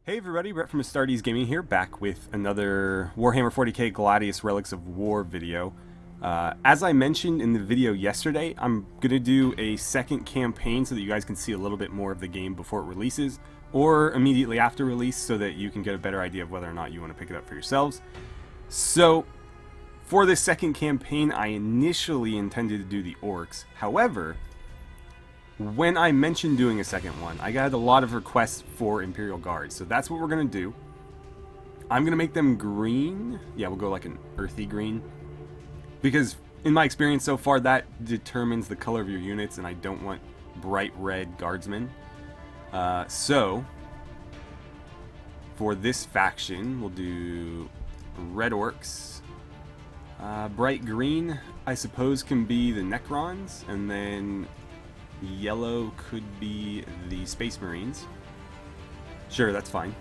Hey everybody, Brett from AstartesGaming here, back with another Warhammer 40k Gladius Relics of War video. As I mentioned in the video yesterday, I'm going to do a second campaign so that you guys can see a little bit more of the game before it releases, or immediately after release so that you can get a better idea of whether or not you want to pick it up for yourselves. So, for this second campaign, I initially intended to do the orcs. However, when I mentioned doing a second one, I got a lot of requests for Imperial Guards, so that's what we're going to do. I'm going to make them green. Yeah, we'll go like an earthy green. Because in my experience so far, that determines the color of your units, and I don't want bright red guardsmen. So, for this faction, we'll do red orcs. Bright green, I suppose, can be the Necrons, and then yellow could be the Space Marines. Sure, that's fine.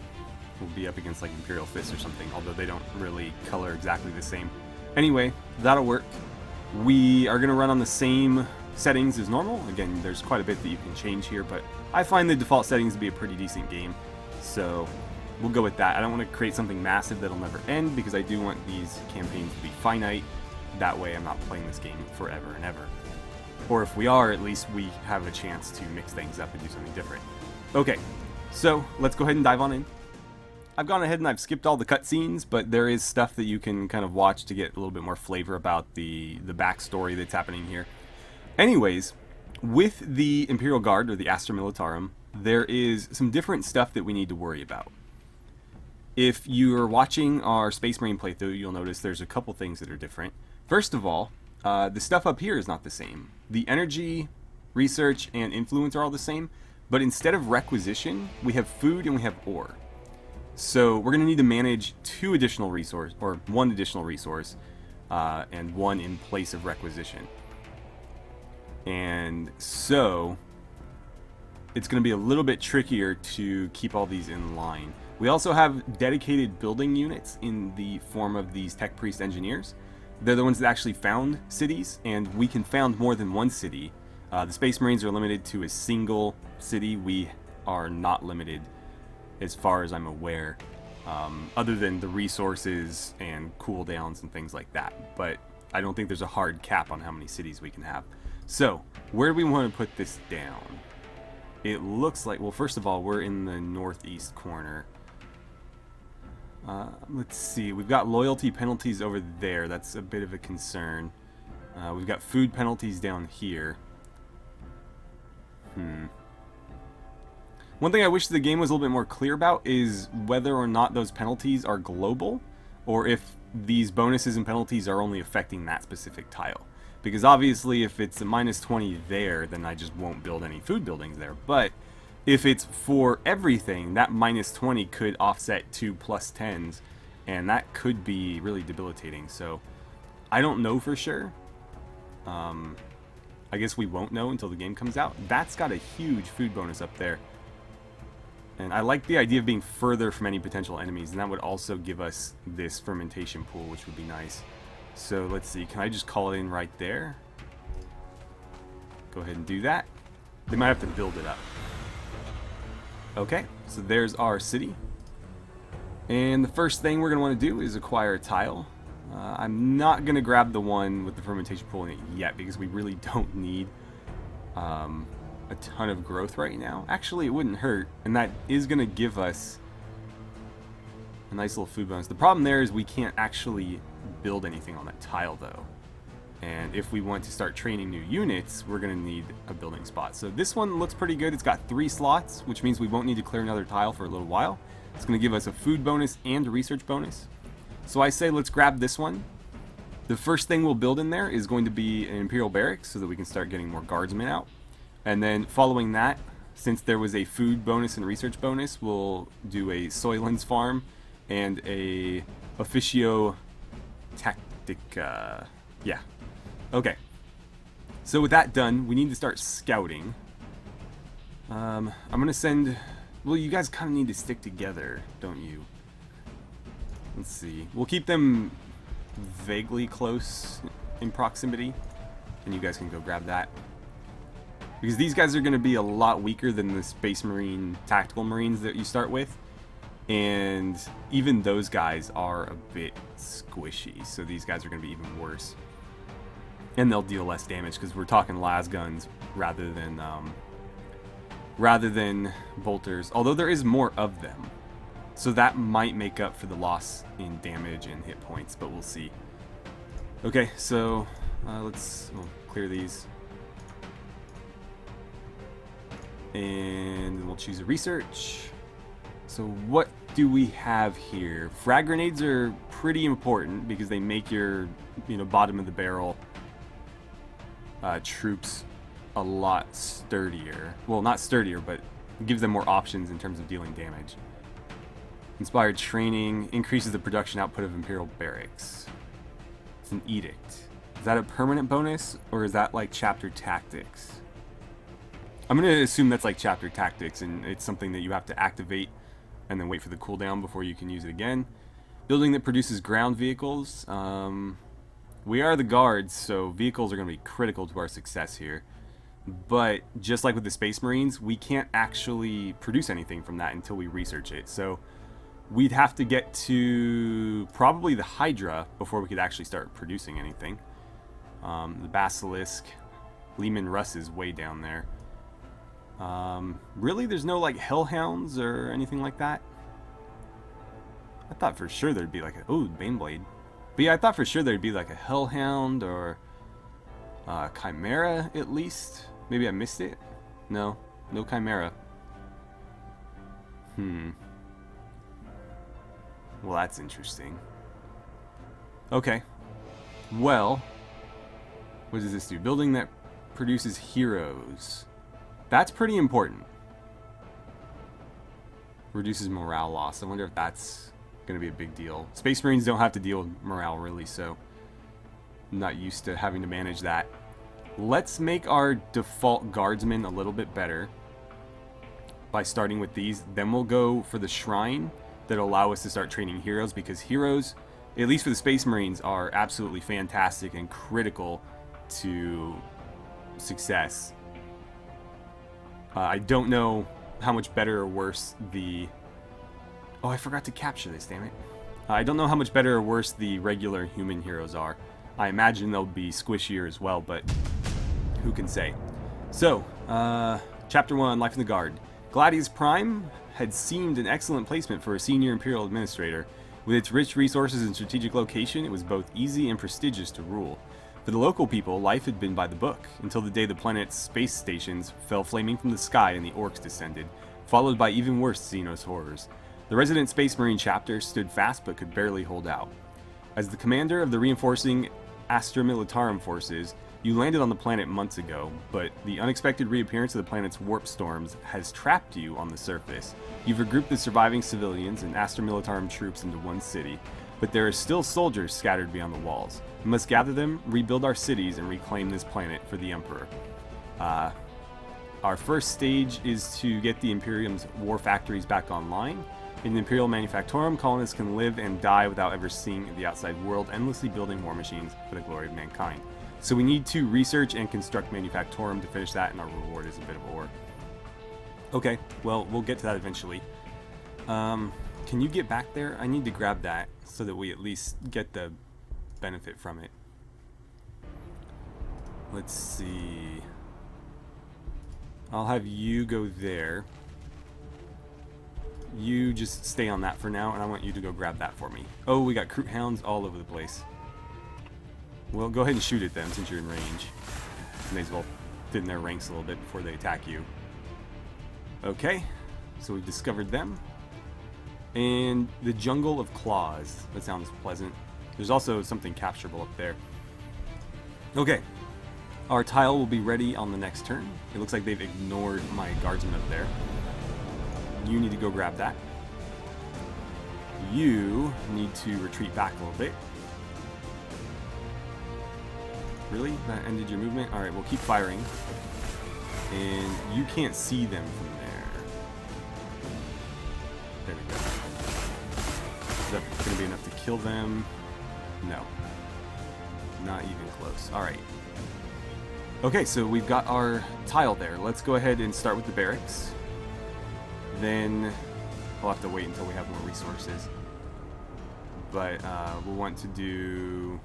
We'll be up against like Imperial Fists or something, although they don't really color exactly the same. Anyway, that'll work. We are going to run on the same settings as normal. Again, there's quite a bit that you can change here, but I find the default settings to be a pretty decent game. So we'll go with that. I don't want to create something massive that'll never end, because I do want these campaigns to be finite. That way I'm not playing this game forever and ever. Or if we are, at least we have a chance to mix things up and do something different. Okay, so let's go ahead and dive on in. I've gone ahead and I've skipped all the cutscenes, but there is stuff that you can kind of watch to get a little bit more flavor about the backstory that's happening here. Anyways, with the Imperial Guard, or the Astra Militarum, there is some different stuff that we need to worry about. If you're watching our Space Marine playthrough, you'll notice there's a couple things that are different. First of all, the stuff up here is not the same. The energy, research, and influence are all the same, but instead of requisition, we have food and we have ore. So we're going to need to manage one additional resource, and one in place of requisition. And so it's going to be a little bit trickier to keep all these in line. We also have dedicated building units in the form of these Tech Priest Engineers. They're the ones that actually found cities, and we can found more than one city. The Space Marines are limited to a single city. We are not limited, as far as I'm aware, other than the resources and cooldowns and things like that. But I don't think there's a hard cap on how many cities we can have. So, where do we want to put this down? It looks like, well, first of all, we're in the northeast corner. Let's see, we've got loyalty penalties over there. That's a bit of a concern. We've got food penalties down here. One thing I wish the game was a little bit more clear about is whether or not those penalties are global, or if these bonuses and penalties are only affecting that specific tile. Because obviously if it's a -20 there, then I just won't build any food buildings there. But if it's for everything, that -20 could offset 2 +10s, and that could be really debilitating. So I don't know for sure. I guess we won't know until the game comes out. That's got a huge food bonus up there. And I like the idea of being further from any potential enemies, and that would also give us this fermentation pool, which would be nice. So let's see, can I just call it in right there? Go ahead and do that. They might have to build it up. Okay, so there's our city. And the first thing we're going to want to do is acquire a tile. I'm not going to grab the one with the fermentation pool in it yet, because we really don't need a ton of growth right now. Actually, it wouldn't hurt, and that is going to give us a nice little food bonus. The problem there is we can't actually build anything on that tile, though. And if we want to start training new units, we're going to need a building spot. So this one looks pretty good. It's got 3 slots, which means we won't need to clear another tile for a little while. It's going to give us a food bonus and a research bonus. So I say let's grab this one. The first thing we'll build in there is going to be an Imperial Barracks, so that we can start getting more guardsmen out. And then following that, since there was a food bonus and research bonus, we'll do a Soylent's farm and a Officio Tactica. Yeah. Okay. So with that done, we need to start scouting. I'm going to send... Well, you guys kind of need to stick together, don't you? Let's see. We'll keep them vaguely close in proximity, and you guys can go grab that. Because these guys are going to be a lot weaker than the Space Marine Tactical Marines that you start with. And even those guys are a bit squishy, so these guys are going to be even worse. And they'll deal less damage because we're talking las guns rather than bolters. Although there is more of them, so that might make up for the loss in damage and hit points, but we'll see. Okay, so we'll clear these, and we'll choose a research. So what do we have here? Frag grenades are pretty important because they make your, bottom of the barrel troops a lot sturdier. Well, not sturdier, but gives them more options in terms of dealing damage. Inspired training increases the production output of Imperial Barracks. It's an edict. Is that a permanent bonus, or is that like chapter tactics? I'm going to assume that's like chapter tactics, and it's something that you have to activate and then wait for the cooldown before you can use it again. Building that produces ground vehicles. We are the guards, so vehicles are going to be critical to our success here. But just like with the Space Marines, we can't actually produce anything from that until we research it. So we'd have to get to probably the Hydra before we could actually start producing anything. The Basilisk, Lehman Russ is way down there. Really, there's no like Hellhounds or anything like that? I thought for sure there'd be like a... Ooh, Baneblade. But yeah, I thought for sure there'd be like a Hellhound or Chimera at least. Maybe I missed it? No, no Chimera. Well, that's interesting. Okay. Well, what does this do? Building that produces heroes. That's pretty important. Reduces morale loss. I wonder if that's going to be a big deal. Space Marines don't have to deal with morale really, so I'm not used to having to manage that. Let's make our default guardsmen a little bit better by starting with these. Then we'll go for the shrine that'll allow us to start training heroes, because heroes, at least for the Space Marines, are absolutely fantastic and critical to success. I don't know how much better or worse the... Oh, I forgot to capture this, damn it. I don't know how much better or worse the regular human heroes are. I imagine they'll be squishier as well, but who can say? So, Chapter 1, Life in the Guard. Gladius Prime had seemed an excellent placement for a senior Imperial Administrator. With its rich resources and strategic location, it was both easy and prestigious to rule. For the local people, life had been by the book, until the day the planet's space stations fell flaming from the sky and the orcs descended, followed by even worse Xenos horrors. The resident Space Marine chapter stood fast but could barely hold out. As the commander of the reinforcing Astra Militarum forces, you landed on the planet months ago, but the unexpected reappearance of the planet's warp storms has trapped you on the surface. You've regrouped the surviving civilians and Astra Militarum troops into one city, but there are still soldiers scattered beyond the walls. We must gather them, rebuild our cities, and reclaim this planet for the Emperor. Our first stage is to get the Imperium's war factories back online. In the Imperial Manufactorum, colonists can live and die without ever seeing the outside world, endlessly building war machines for the glory of mankind. So we need to research and construct Manufactorum to finish that, and our reward is a bit of ore. Okay, well, we'll get to that eventually. Can you get back there? I need to grab that so that we at least get the benefit from it. Let's see. I'll have you go there. You just stay on that for now, and I want you to go grab that for me. Oh, we got Kroot Hounds all over the place. Well, go ahead and shoot at them since you're in range. May as well thin their ranks a little bit before they attack you. Okay, so we've discovered them. And the Jungle of Claws. That sounds pleasant. There's also something capturable up there. Okay, our tile will be ready on the next turn. It looks like they've ignored my guardsman up there. You need to go grab that. You need to retreat back a little bit. Really? That ended your movement? Alright, we'll keep firing. And you can't see them from there. There we go. Is that going to be enough to kill them? No. Not even close. Alright. Okay, so we've got our tile there. Let's go ahead and start with the barracks. Then We'll have to wait until we have more resources. But we'll want to do,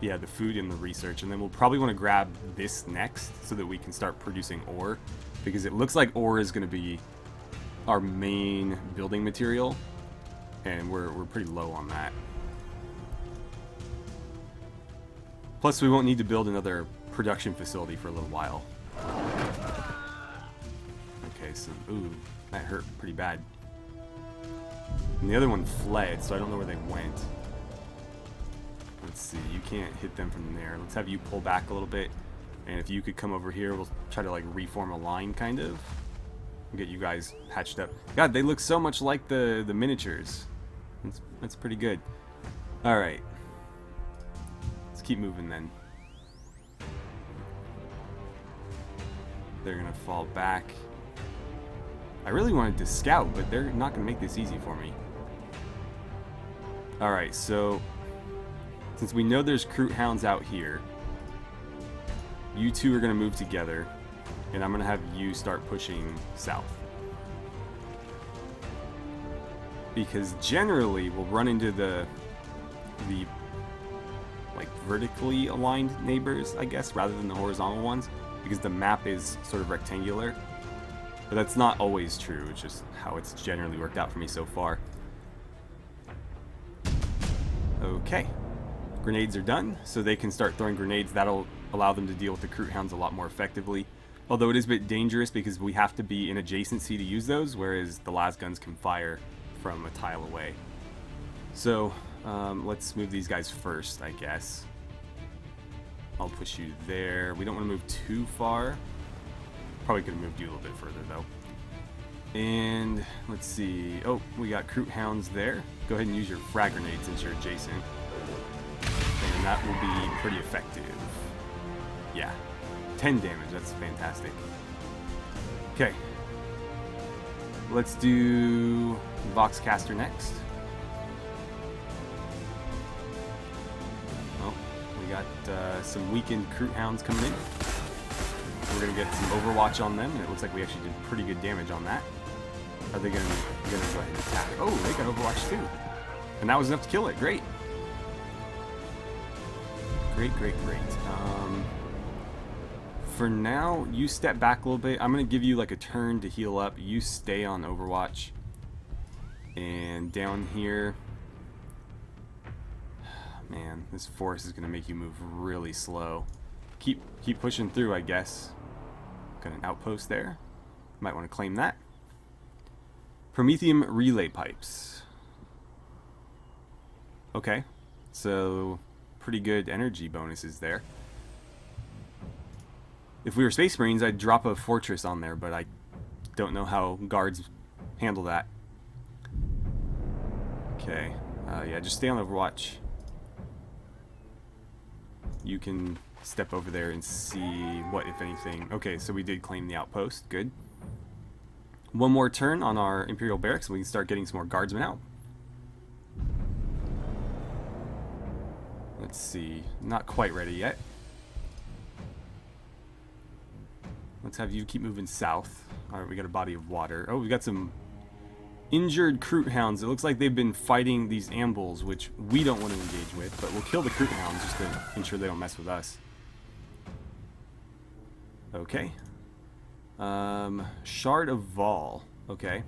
yeah, the food and the research, and then we'll probably want to grab this next so that we can start producing ore, because it looks like ore is going to be our main building material, and we're pretty low on that. Plus, we won't need to build another production facility for a little while. Okay, so, ooh, that hurt pretty bad. And the other one fled, so I don't know where they went. Let's see, you can't hit them from there. Let's have you pull back a little bit, and if you could come over here, we'll try to like reform a line, kind of. Get you guys patched up. God, they look so much like the miniatures. That's pretty good. Alright. Let's keep moving then. They're gonna fall back. I really wanted to scout, but they're not gonna make this easy for me. Alright, so since we know there's Kroot Hounds out here, you two are gonna move together, and I'm gonna have you start pushing south. Because generally we'll run into the like vertically aligned neighbors, I guess, rather than the horizontal ones, because the map is sort of rectangular. But that's not always true, it's just how it's generally worked out for me so far. Okay. Grenades are done, so they can start throwing grenades. That'll allow them to deal with the Kroot Hounds a lot more effectively. Although it is a bit dangerous because we have to be in adjacency to use those, whereas the las guns can fire from a tile away. So, let's move these guys first, I guess. I'll push you there. We don't want to move too far. Probably could have moved you a little bit further, though. And, let's see. Oh, we got Kroot Hounds there. Go ahead and use your Frag Grenades since you're adjacent. And that will be pretty effective. Yeah. 10 damage, that's fantastic. Okay. Let's do Voxcaster next. Oh, we got some weakened Kroot Hounds coming in. We're going to get some Overwatch on them, and it looks like we actually did pretty good damage on that. Are they going to go ahead and attack? Oh, they got Overwatch too. And that was enough to kill it. Great. Great, great, great. For now, you step back a little bit. I'm going to give you like a turn to heal up. You stay on Overwatch. And down here... Man, this forest is going to make you move really slow. Keep pushing through, I guess. Got an outpost there. Might want to claim that. Promethium relay pipes. Okay. So, pretty good energy bonuses there. If we were Space Marines, I'd drop a fortress on there, but I don't know how guards handle that. Okay. Yeah, just stay on Overwatch. You can step over there and see what, if anything... Okay, so we did claim the outpost. Good. One more turn on our Imperial Barracks, and we can start getting some more guardsmen out. Let's see. Not quite ready yet. Let's have you keep moving south. Alright, we got a body of water. Oh, we got some injured Kroot Hounds. It looks like they've been fighting these ambuls, which we don't want to engage with, but we'll kill the Kroot Hounds just to ensure they don't mess with us. Okay. Shard of Vol. Okay.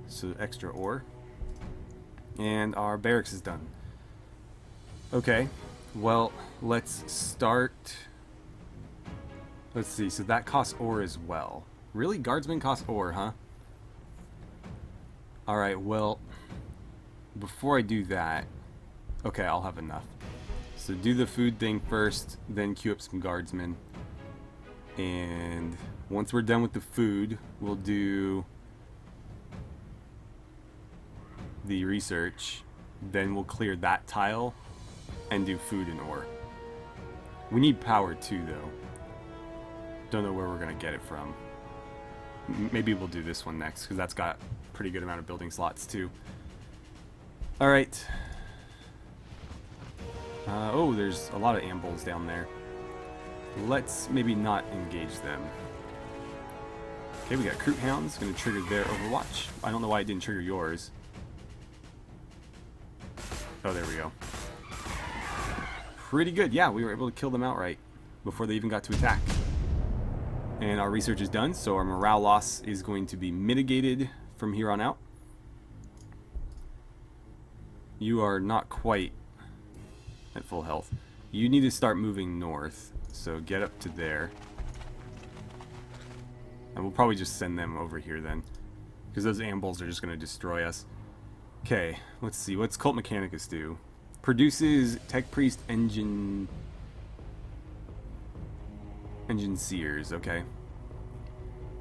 So extra ore. And our barracks is done. Okay. Well, let's start... Let's see, so that costs ore as well. Really? Guardsmen cost ore, huh? Alright, well, before I do that... Okay, I'll have enough. So do the food thing first, then queue up some guardsmen. And once we're done with the food, we'll do the research. Then we'll clear that tile and do food and ore. We need power too, though. Don't know where we're going to get it from. Maybe we'll do this one next, because that's got a pretty good amount of building slots too. Alright. Oh, there's a lot of ambuls down there. Let's maybe not engage them. Okay, we got Croot Hounds, going to trigger their Overwatch. I don't know why it didn't trigger yours. Oh, there we go. Pretty good. Yeah, we were able to kill them outright before they even got to attack. And our research is done, so our morale loss is going to be mitigated from here on out. You are not quite at full health. You need to start moving north, so get up to there. And we'll probably just send them over here then, because those ambuls are just going to destroy us. Okay, let's see. What's Cult Mechanicus do? Produces Tech Priest Engine Seers, okay.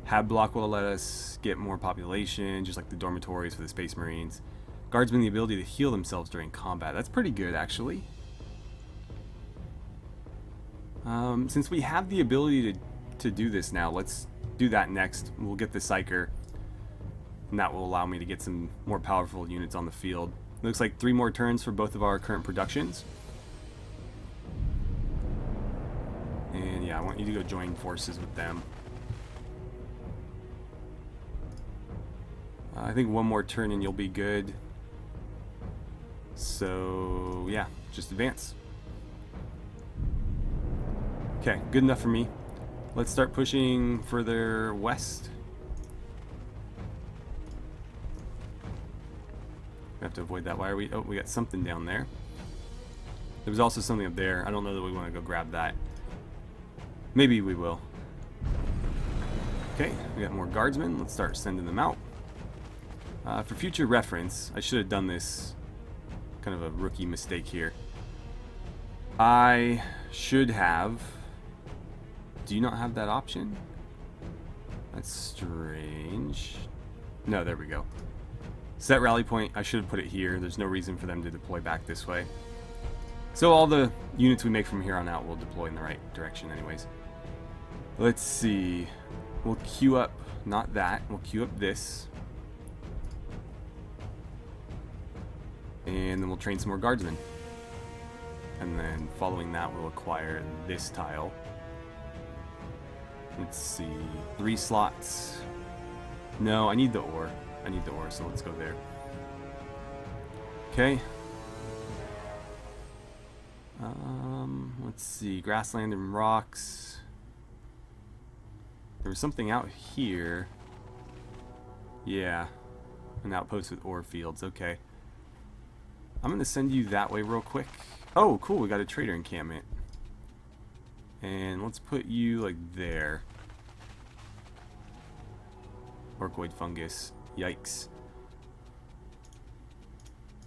Hab Block will let us get more population, just like the dormitories for the Space Marines. Guardsmen the ability to heal themselves during combat. That's pretty good, actually. Since we have the ability to do this now, let's do that next. We'll get the Psyker, and that will allow me to get some more powerful units on the field. It looks like 3 more turns for both of our current productions. And yeah, I want you to go join forces with them. I think 1 more turn and you'll be good. So yeah, just advance. Okay, good enough for me. Let's start pushing further west. We have to avoid that. Why are we? Oh, we got something down there. There was also something up there. I don't know that we want to go grab that. Maybe we will. Okay, we got more guardsmen. Let's start sending them out. For future reference, I should have done this. Kind of a rookie mistake here. I should have... Do you not have that option? That's strange. No, there we go. Set rally point. I should have put it here. There's no reason for them to deploy back this way. So all the units we make from here on out will deploy in the right direction anyways. Let's see. We'll queue up, not that. We'll queue up this. And then we'll train some more guardsmen. And then following that, we'll acquire this tile. Let's see. 3 slots. No, I need the ore. I need the ore, so let's go there. Okay. Let's see. Grassland and rocks. There was something out here. Yeah. An outpost with ore fields. Okay. I'm going to send you that way real quick. Oh, cool. We got a trader encampment. And let's put you like there. Orcoid fungus. Yikes.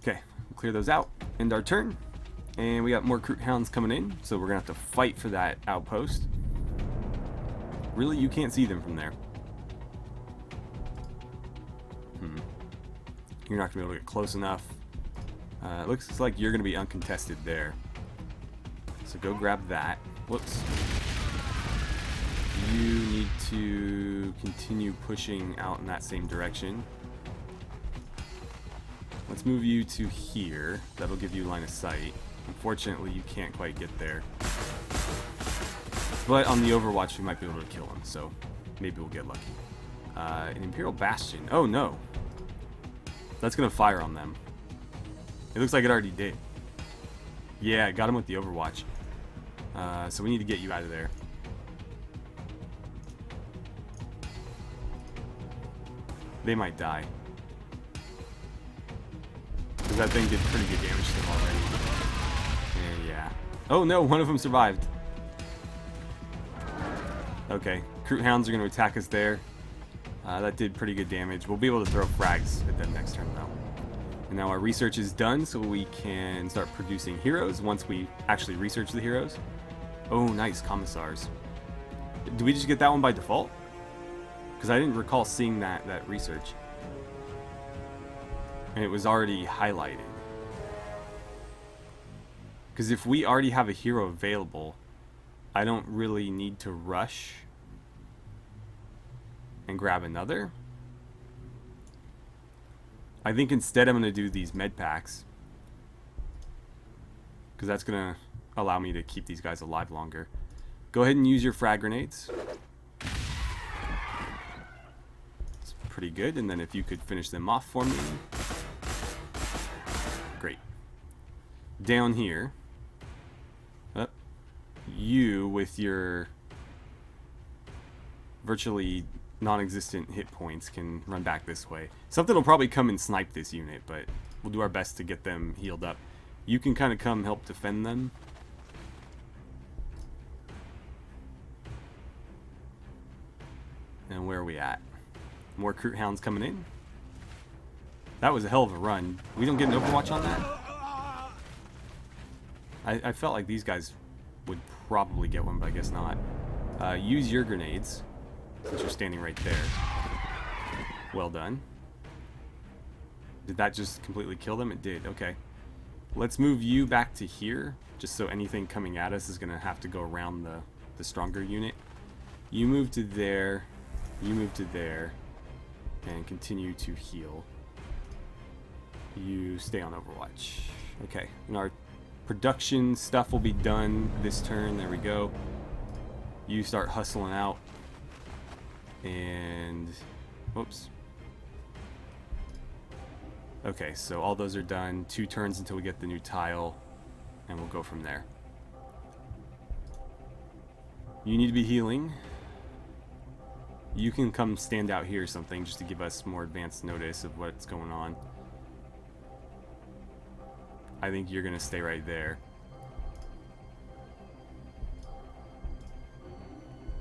Okay, we'll clear those out. End our turn. And we got more Croot Hounds coming in, so we're going to have to fight for that outpost. Really, you can't see them from there. You're not going to be able to get close enough. It looks like you're going to be uncontested there. So go grab that. Whoops. You need to continue pushing out in that same direction. Let's move you to here. That'll give you line of sight. Unfortunately, you can't quite get there. But on the Overwatch, we might be able to kill him, so maybe we'll get lucky. An Imperial Bastion. Oh, no. That's going to fire on them. It looks like it already did. Yeah, got him with the Overwatch. So we need to get you out of there. They might die. Because that thing did pretty good damage to them already. And yeah. Oh no, one of them survived. Okay, Croot Hounds are going to attack us there. That did pretty good damage. We'll be able to throw frags at them next turn though. And now our research is done, so we can start producing heroes once we actually research the heroes. Oh, nice, Commissars. Did we just get that one by default? Because I didn't recall seeing that research. And it was already highlighted. Because if we already have a hero available, I don't really need to rush and grab another. I think instead I'm going to do these med packs. Because that's going to allow me to keep these guys alive longer. Go ahead and use your frag grenades. pretty good. And then if you could finish them off for me. Great. Down here. You, with your virtually non-existent hit points, can run back this way. Something will probably come and snipe this unit, but we'll do our best to get them healed up. You can kind of come help defend them. And where are we at? More Crute Hounds coming in. That was a hell of a run. We don't get an Overwatch on that? I felt like these guys would probably get one, but I guess not. Use your grenades, since you're standing right there. Well done. Did that just completely kill them? It did. Okay. Let's move you back to here, just so anything coming at us is going to have to go around the stronger unit. You move to there. You move to there. And continue to heal. You stay on Overwatch. Okay. And our production stuff will be done this turn. There we go. You start hustling out. And... whoops. Okay, so all those are done. 2 turns until we get the new tile. And we'll go from there. You need to be healing. You can come stand out here or something just to give us more advanced notice of what's going on. I think you're going to stay right there.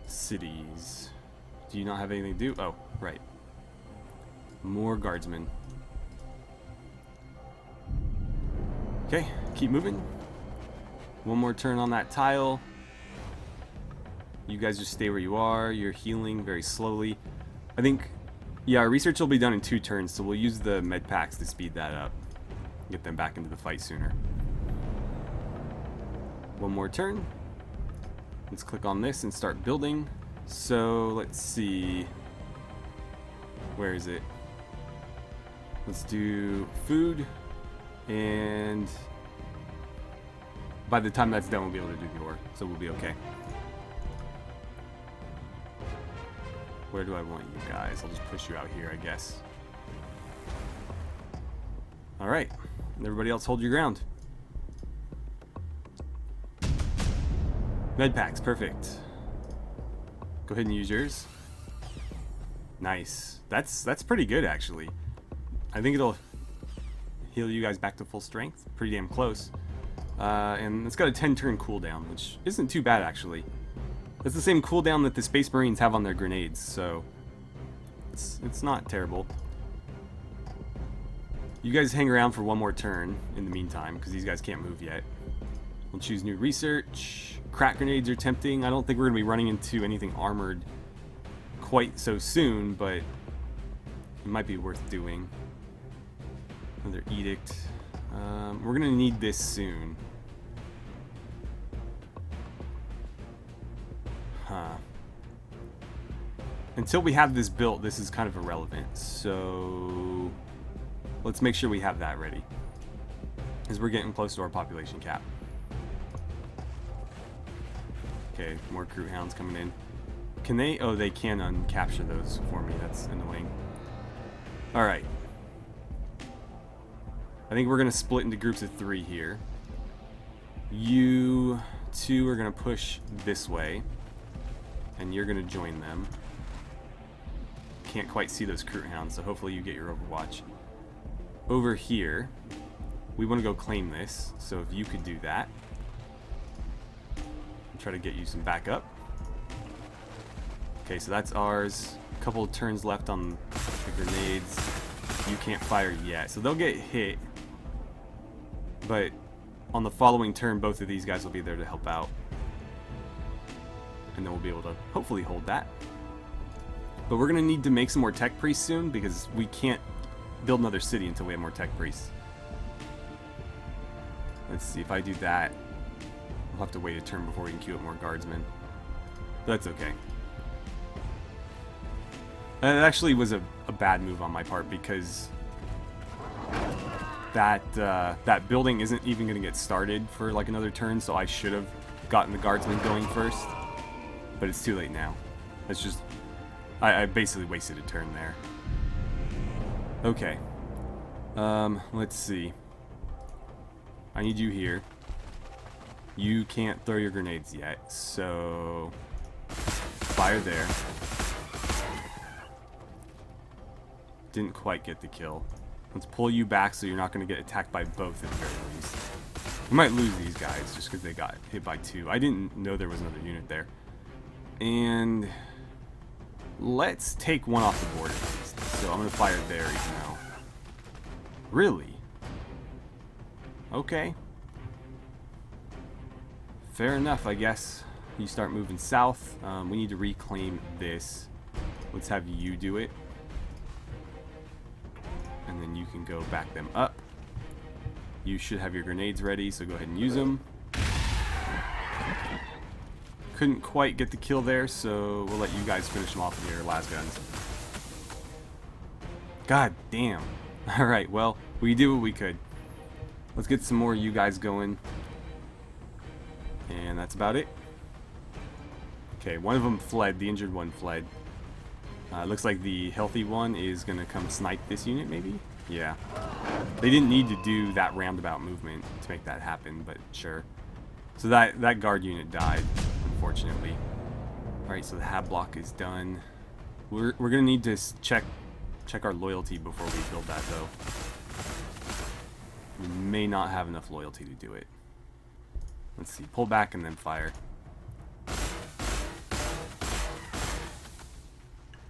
Cities. Do you not have anything to do? Oh, right. More guardsmen. Okay, keep moving. One more turn on that tile. You guys just stay where you are. You're healing very slowly. I think, yeah, our research will be done in 2 turns, so we'll use the med packs to speed that up. Get them back into the fight sooner. One more turn. Let's click on this and start building. So let's see. Where is it? Let's do food. And by the time that's done, we'll be able to do the ore. So we'll be okay. Where do I want you guys? I'll just push you out here, I guess. Alright. Everybody else hold your ground. Med packs, perfect. Go ahead and use yours. Nice. That's pretty good, actually. I think it'll heal you guys back to full strength. Pretty damn close. And it's got a 10-turn cooldown, which isn't too bad, actually. It's the same cooldown that the Space Marines have on their grenades, so it's not terrible. You guys hang around for one more turn in the meantime, because these guys can't move yet. We'll choose new research. Crack grenades are tempting. I don't think we're going to be running into anything armored quite so soon, but it might be worth doing. Another edict. We're going to need this soon. Until we have this built, this is kind of irrelevant. So let's make sure we have that ready, because we're getting close to our population cap. Okay, more Crute Hounds coming in. Can they? Oh, they can uncapture those for me. That's annoying. Alright. I think we're going to split into groups of 3 here. You 2 are going to push this way, and you're going to join them. Can't quite see those Crute Hounds, so hopefully you get your Overwatch. Over here, we want to go claim this, so if you could do that. And try to get you some backup. Okay, so that's ours. A couple of turns left on the grenades. You can't fire yet, so they'll get hit. But on the following turn, both of these guys will be there to help out. And then we'll be able to hopefully hold that. But we're going to need to make some more tech priests soon, because we can't build another city until we have more tech priests. Let's see, if I do that, we'll have to wait a turn before we can queue up more guardsmen. But that's okay. And it actually was a bad move on my part, because that building isn't even going to get started for like another turn, so I should have gotten the guardsmen going first. But it's too late now. It's just... I basically wasted a turn there. Okay. Let's see. I need you here. You can't throw your grenades yet, so fire there. Didn't quite get the kill. Let's pull you back so you're not going to get attacked by both at the very least. We might lose these guys just because they got hit by 2. I didn't know there was another unit there. And let's take one off the board at least. So I'm going to fire there even now. Really? Okay. Fair enough, I guess. You start moving south. We need to reclaim this. Let's have you do it. And then you can go back them up. You should have your grenades ready, so go ahead and use them. Couldn't quite get the kill there, so we'll let you guys finish them off with your last guns. God damn. Alright, well, we did what we could. Let's get some more of you guys going. And that's about it. Okay, one of them fled. The injured one fled. It looks like the healthy one is going to come snipe this unit, maybe? Yeah. They didn't need to do that roundabout movement to make that happen, but sure. So that guard unit died, unfortunately. Alright, so the hab block is done. We're going to need to check our loyalty before we build that, though. We may not have enough loyalty to do it. Let's see. Pull back and then fire.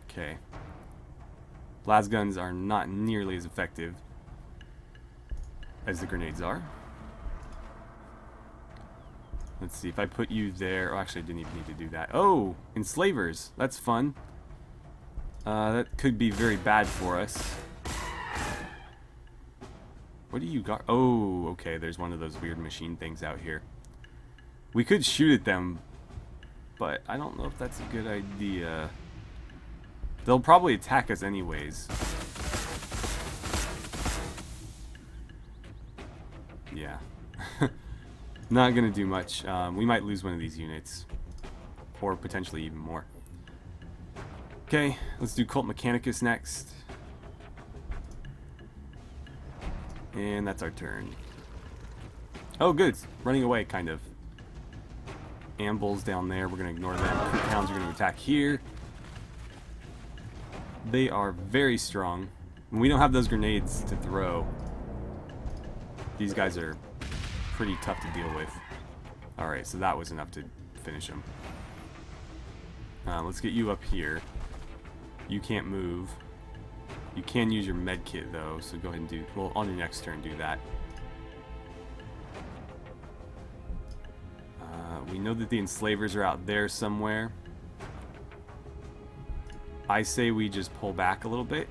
Okay. Las guns are not nearly as effective as the grenades are. Let's see. If I put you there... Oh, actually, I didn't even need to do that. Oh! Enslavers! That's fun. That could be very bad for us. What do you got? Oh, okay. There's one of those weird machine things out here. We could shoot at them, but I don't know if that's a good idea. They'll probably attack us anyways. Yeah. Not gonna do much. We might lose one of these units. Or potentially even more. Okay, let's do Cult Mechanicus next. And that's our turn. Oh, good. It's running away, kind of. Ambles down there. We're going to ignore them. Creep hounds are going to attack here. They are very strong. And we don't have those grenades to throw. These guys are pretty tough to deal with. Alright, so that was enough to finish them. Let's get you up here. You can't move. You can use your med kit though, so go ahead and do... Well, on your next turn, do that. We know that the enslavers are out there somewhere. I say we just pull back a little bit,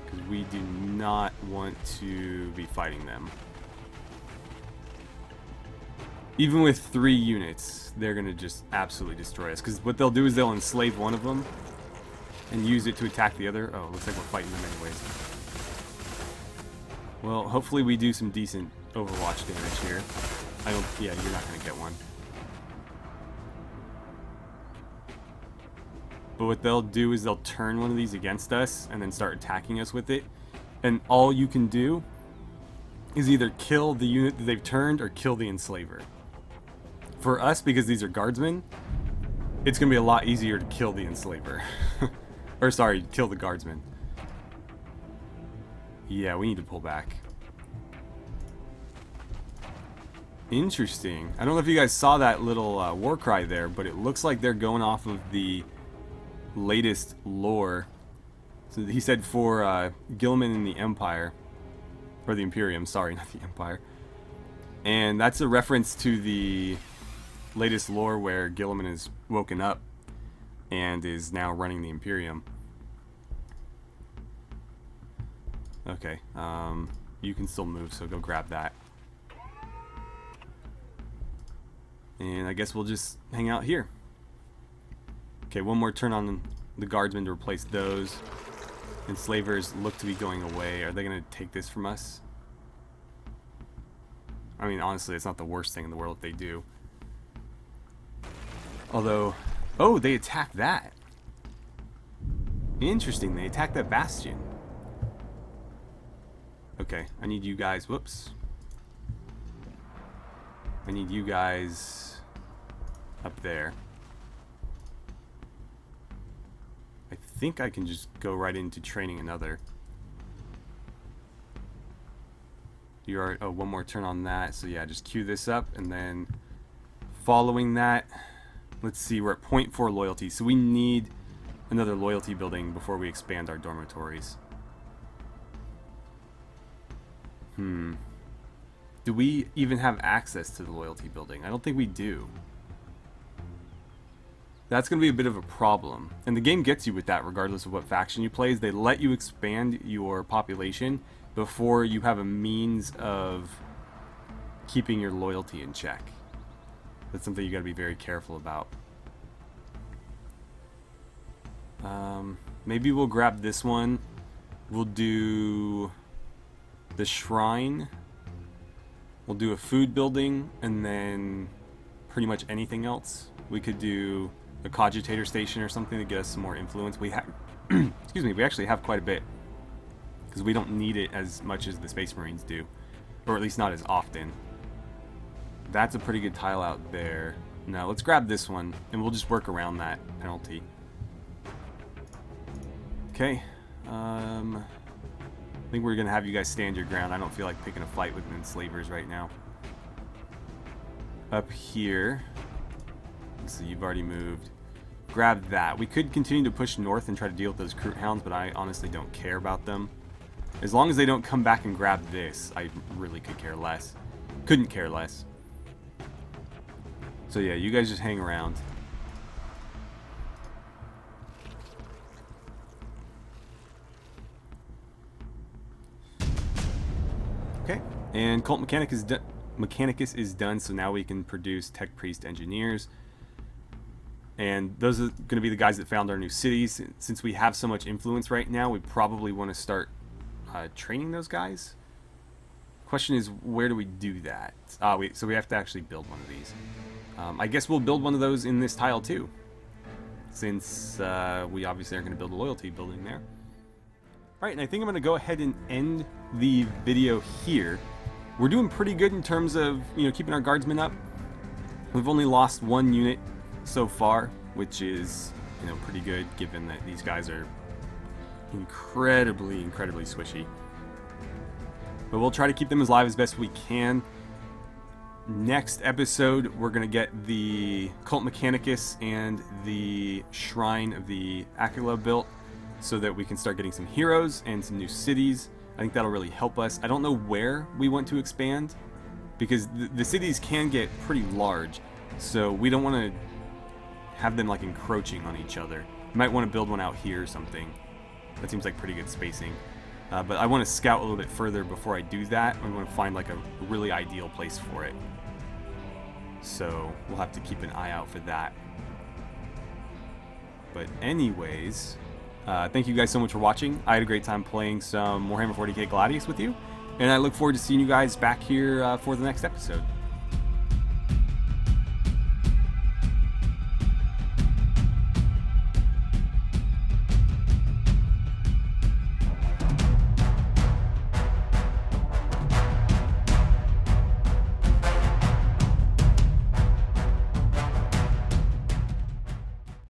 because we do not want to be fighting them. Even with 3 units, they're going to just absolutely destroy us, because what they'll do is they'll enslave one of them and use it to attack the other. Oh, looks like we're fighting them anyways. Well, hopefully we do some decent Overwatch damage here. I don't... Yeah, you're not going to get one. But what they'll do is they'll turn one of these against us and then start attacking us with it. And all you can do is either kill the unit that they've turned or kill the enslaver. For us, because these are guardsmen, it's going to be a lot easier to kill the enslaver. Or sorry, kill the guardsman. Yeah, we need to pull back. Interesting. I don't know if you guys saw that little war cry there, but it looks like they're going off of the latest lore. So he said for Gilman in the Empire, or the Imperium, sorry, not the Empire. And that's a reference to the latest lore where Gilman is woken up and is now running the Imperium. Okay, you can still move, so go grab that. And I guess we'll just hang out here. Okay, one more turn on the guardsmen to replace those. Enslavers look to be going away. Are they going to take this from us? I mean, honestly, it's not the worst thing in the world if they do. Although... Oh, they attacked that. Interesting, they attacked that bastion. Okay, I need you guys, whoops. I need you guys up there. I think I can just go right into training another. You are, oh, one more turn on that. So yeah, just queue this up, and then following that, let's see, we're at 0.4 loyalty. So we need another loyalty building before we expand our dormitories. Do we even have access to the loyalty building? I don't think we do. That's going to be a bit of a problem. And the game gets you with that regardless of what faction you play. Is they let you expand your population before you have a means of keeping your loyalty in check. That's something you got to be very careful about. Maybe we'll grab this one. We'll do the shrine. We'll do a food building, and then pretty much anything else. We could do a cogitator station or something to get us some more influence. We have, excuse me, we actually have quite a bit, because we don't need it as much as the Space Marines do, or at least not as often. That's a pretty good tile out there. Now let's grab this one, and we'll just work around that penalty. Okay. I think we're going to have you guys stand your ground. I don't feel like picking a fight with enslavers right now. Up here. So you've already moved. Grab that. We could continue to push north and try to deal with those Kroot Hounds, but I honestly don't care about them. As long as they don't come back and grab this, I really could care less. Couldn't care less. So yeah, you guys just hang around. Okay, and Cult Mechanicus is done, so now we can produce Tech Priest Engineers. And those are going to be the guys that found our new cities. Since we have so much influence right now, we probably want to start training those guys. Question is, where do we do that? So we have to actually build one of these. I guess we'll build one of those in this tile too, since we obviously aren't going to build a loyalty building there. Alright, and I think I'm going to go ahead and end the video here. We're doing pretty good in terms of, keeping our guardsmen up. We've only lost one unit so far, which is, pretty good given that these guys are incredibly swishy. But we'll try to keep them as live as best we can. Next episode, we're going to get the Cult Mechanicus and the Shrine of the Aquila built, so that we can start getting some heroes and some new cities. I think that'll really help us. I don't know where we want to expand, because the cities can get pretty large, so we don't want to have them like encroaching on each other. You might want to build one out here or something. That seems like pretty good spacing. But I want to scout a little bit further before I do that. I want to find like a really ideal place for it. So we'll have to keep an eye out for that. But anyways, thank you guys so much for watching. I had a great time playing some Warhammer 40k Gladius with you, and I look forward to seeing you guys back here for the next episode.